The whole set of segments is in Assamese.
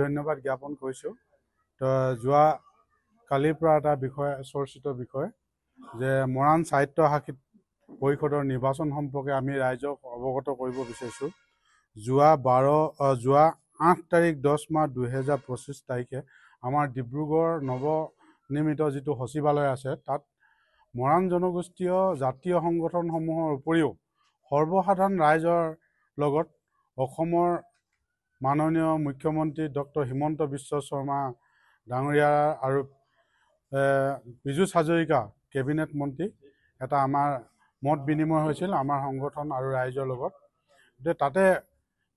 ধন্যবাদ জ্ঞাপন কৰিছোঁ। তো যোৱা কালিৰ পৰা এটা বিষয় চৰ্চিত বিষয় যে মৰাণ সাহিত্য সাহিত্য পৰিষদৰ নিৰ্বাচন সম্পৰ্কে আমি ৰাইজক অৱগত কৰিব বিচাৰিছোঁ। যোৱা 8 তাৰিখ 10 মাহ 2025 তাৰিখে আমাৰ ডিব্ৰুগড় নৱনিৰ্মিত যিটো সচিবালয় আছে তাত মৰাণ জনগোষ্ঠীয় জাতীয় সংগঠনসমূহৰ উপৰিও সৰ্বসাধাৰণ ৰাইজৰ লগত অসমৰ মাননীয় মুখ্যমন্ত্ৰী ডক্টৰ হিমন্ত বিশ্ব শৰ্মা ডাঙৰীয়া আৰু পীযুষ হাজৰিকা কেবিনেট মন্ত্ৰী এটা আমাৰ মত বিনিময় হৈছিল আমাৰ সংগঠন আৰু ৰাইজৰ লগত। তাতে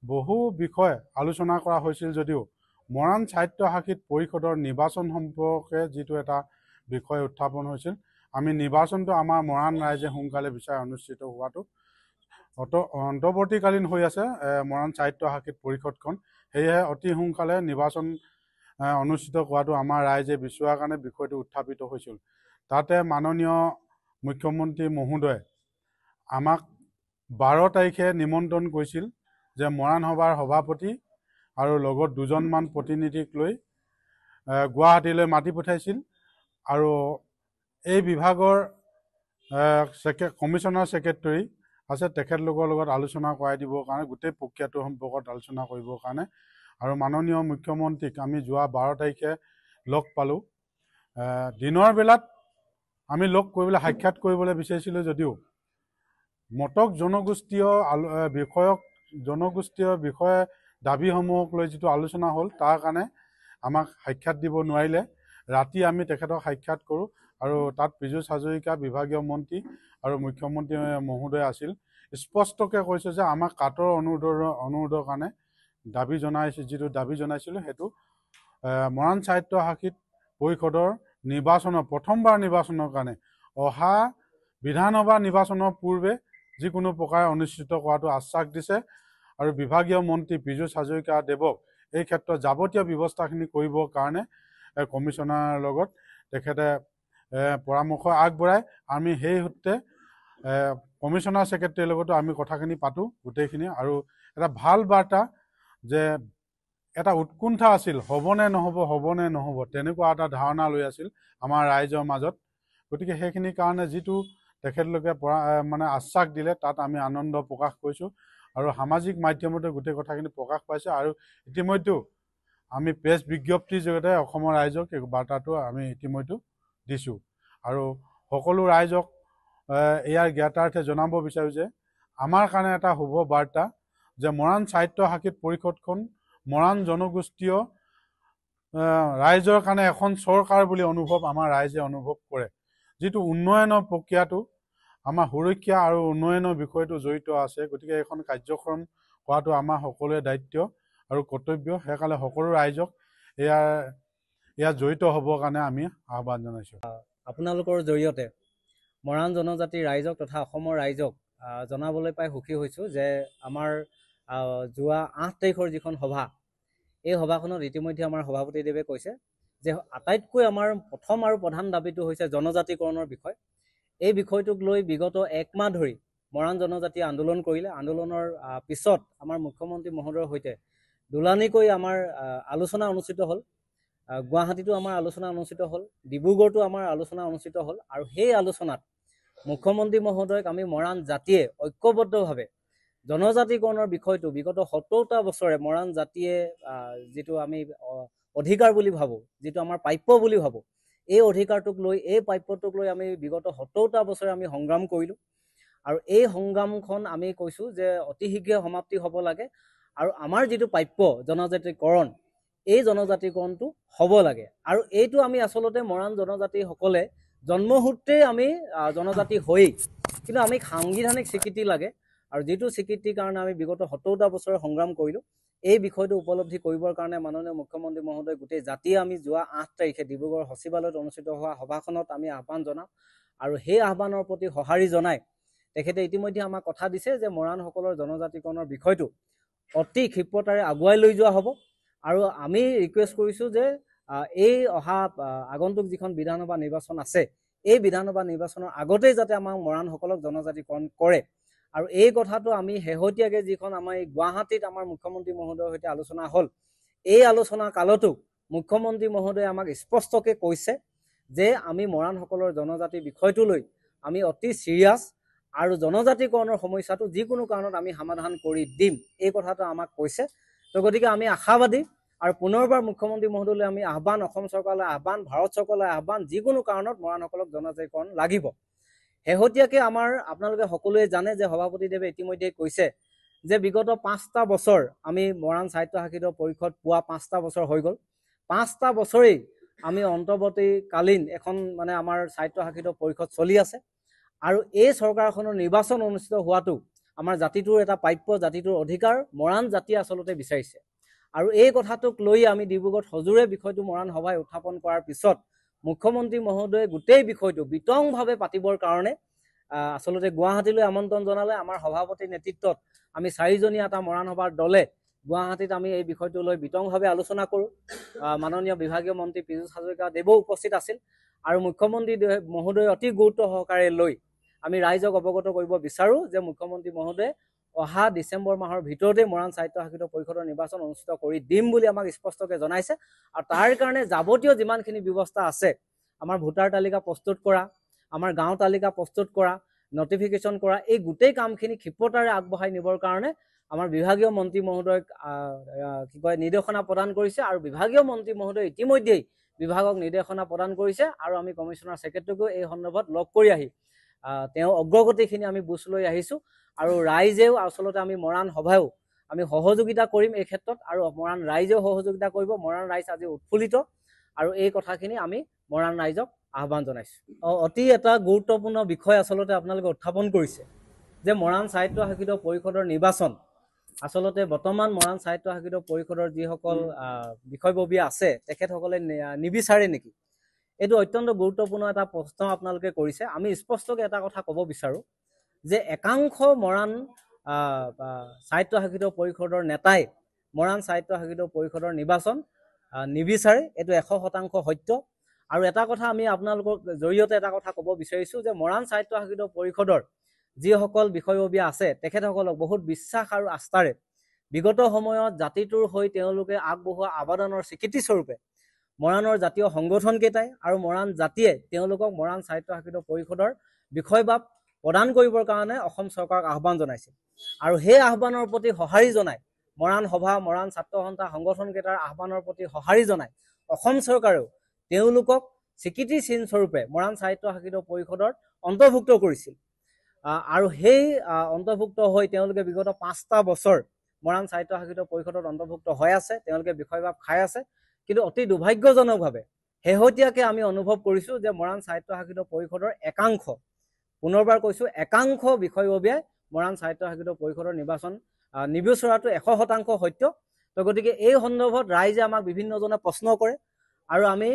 বহু বিষয় আলোচনা কৰা হৈছিল যদিও মৰাণ সাহিত্য সাহিত্য পৰিষদৰ নিৰ্বাচন সম্পৰ্কে যিটো এটা বিষয় উত্থাপন হৈছিল, আমি নিৰ্বাচনটো আমাৰ মৰাণ ৰাইজে সোনকালে বিচাৰি অনুষ্ঠিত হোৱাটো অন্তৰ্বৰ্তীকালীন হৈ আছে মৰাণ সাহিত্য সাহিত্য পৰিষদখন। সেয়েহে অতি সোনকালে নিৰ্বাচন অনুষ্ঠিত কৰাটো আমাৰ ৰাইজে বিচৰাৰ কাৰণে বিষয়টো উত্থাপিত হৈছিল। তাতে মাননীয় মুখ্যমন্ত্ৰী মহোদয়ে আমাক 12 তাৰিখে নিমন্ত্ৰণ কৰিছিল যে মৰাণ সভাৰ সভাপতি আৰু লগত দুজনমান প্ৰতিনিধিক লৈ গুৱাহাটীলৈ মাতি পঠাইছিল আৰু এই বিভাগৰ কমিশ্যনাৰ ছেক্ৰেটাৰী আছে তেখেতলোকৰ লগত আলোচনা কৰাই দিবৰ কাৰণে গোটেই প্ৰক্ৰিয়াটো সম্পৰ্কত আলোচনা কৰিবৰ কাৰণে। আৰু মাননীয় মুখ্যমন্ত্ৰীক আমি যোৱা 12 তাৰিখে লগ পালোঁ। দিনৰ বেলাত আমি লগ কৰিবলৈ সাক্ষাৎ কৰিবলৈ বিচাৰিছিলোঁ যদিও মটক জনগোষ্ঠীয় বিষয়ে দাবীসমূহক লৈ যিটো আলোচনা হ'ল তাৰ কাৰণে আমাক সাক্ষাৎ দিব নোৱাৰিলে। ৰাতি আমি তেখেতক সাক্ষাৎ কৰোঁ আৰু তাত পীযুষ হাজৰিকা বিভাগীয় মন্ত্ৰী আৰু মুখ্যমন্ত্ৰী মহোদয় আছিল। স্পষ্টকৈ কৈছে যে আমাক কাটৰ অনুৰোধৰ কাৰণে যিটো দাবী জনাইছিলোঁ সেইটো মৰাণ সাহিত্য সাহিত্য পৰিষদৰ প্ৰথমবাৰ নিৰ্বাচনৰ কাৰণে অহা বিধানসভা নিৰ্বাচনৰ পূৰ্বে যিকোনো প্ৰকাৰে অনুষ্ঠিত কৰাটো আশ্বাস দিছে আৰু বিভাগীয় মন্ত্ৰী পীযুষ হাজৰিকা দেৱক এই ক্ষেত্ৰত যাৱতীয় ব্যৱস্থাখিনি কৰিবৰ কাৰণে কমিশ্যনাৰৰ লগত তেখেতে পৰামৰ্শ আগবঢ়ায়। আমি সেই সূত্ৰে কমিশ্যনাৰ ছেক্ৰেটাৰীৰ লগতো আমি কথাখিনি পাতোঁ গোটেইখিনি। আৰু এটা ভাল বাৰ্তা যে এটা উৎকণ্ঠা আছিল, হ'বনে নহ'ব তেনেকুৱা এটা ধাৰণা লৈ আছিল আমাৰ ৰাইজৰ মাজত। গতিকে সেইখিনিৰ কাৰণে যিটো তেখেতলোকে আশ্বাস দিলে তাত আমি আনন্দ প্ৰকাশ কৰিছোঁ আৰু সামাজিক মাধ্যমতে গোটেই কথাখিনি প্ৰকাশ পাইছে। আৰু ইতিমধ্যেও আমি প্ৰেছ বিজ্ঞপ্তিৰ জৰিয়তে অসমৰ ৰাইজক এই বাৰ্তাটো আমি ইতিমধ্যে দিছোঁ আৰু সকলো ৰাইজক ইয়াৰ জ্ঞাতাৰ্থে জনাব বিচাৰোঁ যে আমাৰ কাৰণে এটা শুভ বাৰ্তা যে মৰাণ সাহিত্য সাহিত্য পৰিষদখন মৰাণ জনগোষ্ঠীয় ৰাইজৰ কাৰণে এখন চৰকাৰ বুলি আমাৰ ৰাইজে অনুভৱ কৰে। যিটো উন্নয়নৰ প্ৰক্ৰিয়াটো আমাৰ সুৰক্ষা আৰু উন্নয়নৰ বিষয়টো জড়িত আছে। গতিকে এইখন কাৰ্যক্ৰম কৰাটো আমাৰ সকলোৰে দায়িত্ব আৰু কৰ্তব্য। সেইকাৰণে সকলো ৰাইজক ইয়াত জড়িত হ'বৰ কাৰণে আমি আহ্বান জনাইছোঁ। আপোনালোকৰ জৰিয়তে মৰাণ জনজাতিৰ ৰাইজক তথা অসমৰ ৰাইজক জনাবলৈ পাই সুখী হৈছোঁ যে আমাৰ যোৱা 8 তাৰিখৰ যিখন সভা, এই সভাখনত ইতিমধ্যে আমাৰ সভাপতিদেৱে কৈছে যে আটাইতকৈ আমাৰ প্ৰথম আৰু প্ৰধান দাবীটো হৈছে জনজাতিকৰণৰ বিষয়। এই বিষয়টোক লৈ বিগত 1 মাহ ধৰি মৰাণ জনজাতিয়ে আন্দোলন কৰিলে। আন্দোলনৰ পিছত আমাৰ মুখ্যমন্ত্ৰী মহোদয়ৰ সৈতে দুলানিকৈ আমাৰ আলোচনা অনুষ্ঠিত হ'ল। গুৱাহাটীতো আমাৰ আলোচনা অনুষ্ঠিত হ'ল, ডিব্ৰুগড়তো আমাৰ আলোচনা অনুষ্ঠিত হ'ল। আৰু সেই আলোচনাত মুখ্যমন্ত্ৰী মহোদয়ক আমি মৰাণ জাতিয়ে ঐক্যবদ্ধভাৱে জনজাতিকৰণৰ বিষয়টো বিগত 70টা বছৰে মৰাণ জাতিয়ে যিটো আমি অধিকাৰ বুলি ভাবোঁ, যিটো আমাৰ প্ৰাপ্য বুলি ভাবোঁ, এই অধিকাৰটোক লৈ এই প্ৰাপ্যটোক লৈ আমি বিগত 70টা বছৰে আমি সংগ্ৰাম কৰিলোঁ। আৰু এই সংগ্ৰামখন আমি কৈছোঁ যে অতি শীঘ্ৰে সমাপ্তি হ'ব লাগে আৰু আমাৰ যিটো প্ৰাপ্য জনজাতিকৰণ, এই জনজাতিকৰণটো হ'ব লাগে। আৰু এইটো আমি আচলতে মৰাণ জনজাতিসকলে জন্মসূত্ৰেই আমি জনজাতি হৈয়ে, কিন্তু আমি সাংবিধানিক স্বীকৃতি লাগে আৰু যিটো স্বীকৃতিৰ কাৰণে আমি বিগত 70টা বছৰে সংগ্ৰাম কৰিলোঁ। এই বিষয়টো উপলব্ধি কৰিবৰ কাৰণে মাননীয় মুখ্যমন্ত্ৰী মহোদয় গোটেই জাতিয়ে আমি যোৱা 8 তাৰিখে ডিব্ৰুগড় সচিবালয়ত অনুষ্ঠিত হোৱা সভাখনত আমি আহ্বান জনাম আৰু সেই আহ্বানৰ প্ৰতি সঁহাৰি জনাই তেখেতে ইতিমধ্যে আমাক কথা দিছে যে মৰাণসকলৰ জনজাতিকৰণৰ বিষয়টো অতি ক্ষিপ্ৰতাৰে আগুৱাই লৈ যোৱা হ'ব। আৰু আমি ৰিকুৱেষ্ট কৰিছোঁ যে এই অহা আগন্তুক যিখন বিধানসভা নিৰ্বাচন আছে, এই বিধানসভা নিৰ্বাচনৰ আগতেই যাতে আমাৰ মৰাণসকলক জনজাতিকৰণ কৰে। আৰু এই কথাটো আমি শেহতীয়াকৈ যিখন আমাৰ গুৱাহাটীত আমাৰ মুখ্যমন্ত্ৰী মহোদয়ৰ সৈতে আলোচনা হ'ল, এই আলোচনা কালতো মুখ্যমন্ত্ৰী মহোদয়ে আমাক স্পষ্টকৈ কৈছে যে আমি মৰাণসকলৰ জনজাতি বিষয়টো লৈ আমি অতি চিৰিয়াছ আৰু জনজাতিকৰণৰ সমস্যাটো যিকোনো কাৰণত আমি সমাধান কৰি দিম, এই কথাটো আমাক কৈছে। তো গতিকে আমি আশাবাদী আৰু পুনৰবাৰ মুখ্যমন্ত্ৰী মহোদয়লৈ আমি আহ্বান, অসম চৰকাৰলৈ আহ্বান, ভাৰত চৰকাৰলৈ আহ্বান, যিকোনো কাৰণত মৰাণসকলক জনজাতিকৰণ লাগিব। শেহতীয়াকৈ আমাৰ আপোনালোকে সকলোৱে জানে যে সভাপতিদেৱে ইতিমধ্যে কৈছে যে বিগত 5টা বছৰ আমি মৰাণ স্বায়ত্তশাসিত পৰিষদ পোৱা 5টা বছৰ হৈ গ'ল। 5টা বছৰেই আমি অন্তৰ্বৰ্তীকালীন এখন মানে আমাৰ স্বায়ত্তশাসিত পৰিষদ চলি আছে আৰু এই চৰকাৰখনৰ নিৰ্বাচন অনুষ্ঠিত হোৱাটো আমাৰ জাতিটোৰ এটা প্ৰাপ্য, জাতিটোৰ অধিকাৰ মৰাণ জাতিয়ে আচলতে বিচাৰিছে। আৰু এই কথাটোক লৈ আমি ডিব্ৰুগড়ত সজোৰে বিষয়টো মৰাণ সভাই উত্থাপন কৰাৰ পিছত মুখ্যমন্ত্ৰী মহোদয়ে গোটেই বিষয়টো বিতংভাৱে পাতিবৰ কাৰণে আচলতে গুৱাহাটীলৈ আমন্ত্ৰণ জনালে। আমাৰ সভাপতিৰ নেতৃত্বত আমি 4জনীয়া এটা মৰাণ সভাৰ দলে গুৱাহাটীত আমি এই বিষয়টো লৈ বিতংভাৱে আলোচনা কৰোঁ। মাননীয় বিভাগীয় মন্ত্ৰী পীযুষ হাজৰিকাদেৱো উপস্থিত আছিল আৰু মুখ্যমন্ত্ৰী মহোদয়ে অতি গুৰুত্ব সহকাৰে লৈ আমি ৰাইজক অৱগত কৰিব বিচাৰোঁ যে মুখ্যমন্ত্ৰী মহোদয়ে অহা ডিচেম্বৰ মাহৰ ভিতৰতে মৰাণ স্বায়ত্তশাসিত পৰিষদৰ নিৰ্বাচন অনুষ্ঠিত কৰি দিম বুলি আমাক স্পষ্টকৈ জনাইছে। আৰু তাৰ কাৰণে যাৱতীয় যিমানখিনি ব্যৱস্থা আছে, আমাৰ ভোটাৰ তালিকা প্ৰস্তুত কৰা, আমাৰ গাঁও তালিকা প্ৰস্তুত কৰা, নটিফিকেশ্যন কৰা, এই গোটেই কামখিনি ক্ষিপ্ৰতাৰে আগবঢ়াই নিবৰ কাৰণে আমাৰ বিভাগীয় মন্ত্ৰী মহোদয়ক নিৰ্দেশনা প্ৰদান কৰিছে আৰু বিভাগীয় মন্ত্ৰী মহোদয়ে ইতিমধ্যেই বিভাগক নিৰ্দেশনা প্ৰদান কৰিছে আৰু আমি কমিশ্যনাৰ ছেক্ৰেটাৰীকো এই সন্দৰ্ভত লগ কৰি আহি তেওঁ অগ্ৰগতিখিনি আমি বুজ লৈ আহিছোঁ। আৰু ৰাইজেও আচলতে আমি মৰাণ সভাও আমি সহযোগিতা কৰিম এই ক্ষেত্ৰত আৰু মৰাণ ৰাইজেও সহযোগিতা কৰিব। মৰাণ ৰাইজ আজি উৎফুল্লিত আৰু এই কথাখিনি আমি মৰাণ ৰাইজক আহ্বান জনাইছোঁ। অতি এটা গুৰুত্বপূৰ্ণ বিষয় আচলতে আপোনালোকে উত্থাপন কৰিছে যে মৰাণ স্বায়ত্তশাসিত পৰিষদৰ নিৰ্বাচন আচলতে বৰ্তমান মৰাণ স্বায়ত্তশাসিত পৰিষদৰ যিসকল বিষয়ববীয়া আছে তেখেতসকলে নিবিচাৰে নেকি? এইটো অত্যন্ত গুৰুত্বপূৰ্ণ এটা প্ৰশ্ন আপোনালোকে কৰিছে। আমি স্পষ্টকৈ এটা কথা ক'ব বিচাৰোঁ যে একাংশ মৰাণ স্বায়ত্তশাসিত পৰিষদৰ নেতাই মৰাণ স্বায়ত্তশাসিত পৰিষদৰ নিৰ্বাচন নিবিচাৰে, এইটো 100% সত্য। আৰু এটা কথা আমি আপোনালোকৰ জৰিয়তে এটা কথা ক'ব বিচাৰিছোঁ যে মৰাণ স্বায়ত্তশাসিত পৰিষদৰ যিসকল বিষয়ববীয়া আছে তেখেতসকলক বহুত বিশ্বাস আৰু আস্থাৰে বিগত সময়ত জাতিটোৰ হৈ তেওঁলোকে আগবঢ়োৱা আবেদনৰ স্বীকৃতিস্বৰূপে মৰাণৰ জাতীয় সংগঠনকেইটাই আৰু মৰাণ জাতিয়ে তেওঁলোকক মৰাণ স্বায়ত্তশাসিত পৰিষদৰ বিষয়বাব প্ৰদান কৰিবৰ কাৰণে অসম চৰকাৰক আহ্বান জনাইছিল। আৰু সেই আহ্বানৰ প্ৰতি সঁহাৰি জনাই মৰাণ সভা, মৰাণ ছাত্ৰ সন্থা সংগঠনকেইটাৰ আহ্বানৰ প্ৰতি সঁহাৰি জনাই অসম চৰকাৰেও তেওঁলোকক স্বীকৃতি চিহ্ন স্বৰূপে মৰাণ স্বায়ত্তশাসিত পৰিষদত অন্তৰ্ভুক্ত কৰিছিল। আৰু সেই অন্তৰ্ভুক্ত হৈ তেওঁলোকে বিগত 5টা বছৰ মৰাণ স্বায়ত্তশাসিত পৰিষদত অন্তৰ্ভুক্ত হৈ আছে, তেওঁলোকে বিষয়বাব খাই আছে। কিন্তু অতি দুৰ্ভাগ্যজনকভাৱে শেহতীয়াকৈ আমি অনুভৱ কৰিছোঁ যে মৰাণ স্বায়ত্তশাসিত পৰিষদৰ একাংশ, পুনৰবাৰ কৈছোঁ, একাংশ বিষয়ববীয়াই মৰাণ স্বায়ত্তশাসিত পৰিষদৰ নিৰ্বাচন নিবিচৰাটো 100% সত্য। তো গতিকে এই সন্দৰ্ভত ৰাইজে আমাক বিভিন্নজনে প্ৰশ্ন কৰে আৰু আমি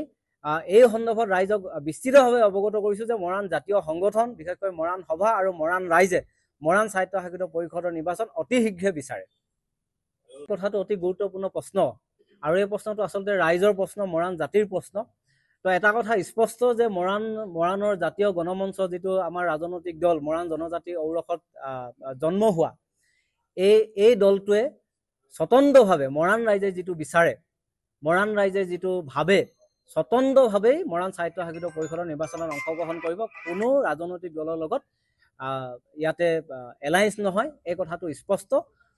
এই সন্দৰ্ভত ৰাইজক বিস্তৃতভাৱে অৱগত কৰিছোঁ যে মৰাণ জাতীয় সংগঠন, বিশেষকৈ মৰাণ সভা আৰু মৰাণ ৰাইজে মৰাণ স্বায়ত্তশাসিত পৰিষদৰ নিৰ্বাচন অতি শীঘ্ৰে বিচাৰে। কথাটো অতি গুৰুত্বপূৰ্ণ প্ৰশ্ন আৰু এই প্ৰশ্নটো আচলতে ৰাইজৰ প্ৰশ্ন, মৰাণ জাতিৰ প্ৰশ্ন। তো এটা কথা স্পষ্ট যে মৰাণৰ জাতীয় গণমঞ্চ যিটো আমাৰ ৰাজনৈতিক দল মৰাণ জনজাতি ঔৰসত জন্ম হোৱা এই দলটোৱে স্বতন্ত্ৰভাৱে মৰাণ ৰাইজে যিটো বিচাৰে, মৰাণ ৰাইজে যিটো ভাবে, স্বতন্ত্ৰভাৱেই মৰাণ স্বায়ত্তশাসিত পৰিষদৰ নিৰ্বাচনত অংশগ্ৰহণ কৰিব। কোনো ৰাজনৈতিক দলৰ লগত ইয়াতে এলায়েন্স নহয়, এই কথাটো স্পষ্ট।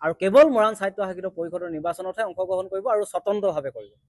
আৰু কেৱল মৰাণ স্বায়ত্তশাসিত পৰিষদৰ নিৰ্বাচনতহে অংশগ্ৰহণ কৰিব আৰু স্বতন্ত্ৰভাৱে কৰিব।